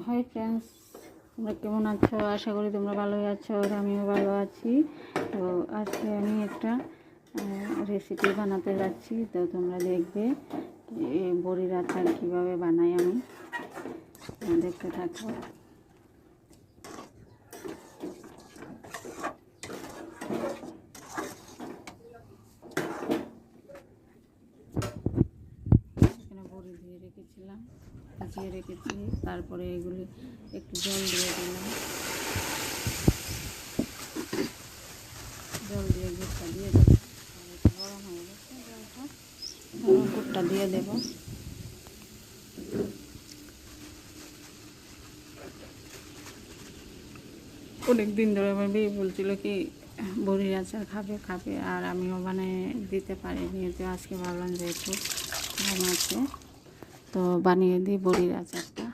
Hi friends, তোমরা কেমন আছো? আশা করি তোমরা ভালোই আছো আর আমিও ভালো আছি। তো আজকে আমি একটা রেসিপি বানাতে যাচ্ছি। তো তোমরা দেখবে বড়ির আচার কীভাবে বানাই আমি, দেখতে থাকো। এখানে বড়ি দিয়ে রেখেছিলাম, ভিজিয়ে রেখেছি। তারপরে এগুলি একটু জল দিয়ে দিলাম, জল দিয়ে গুড়টা দিয়ে দেবো। গরম হয়ে গেছে জলটা, গুড়টা দিয়ে দেব। অনেক দিন ধরে আমার মেয়ে বলছিল কি বড়ির আচার খাবে খাবে, আর আমিও বানিয়ে দিতে পারিনি। তো আজকে ভাবলাম যেহেতু বানাচ্ছে তো বানিয়ে দিই বড়ির আচারটা।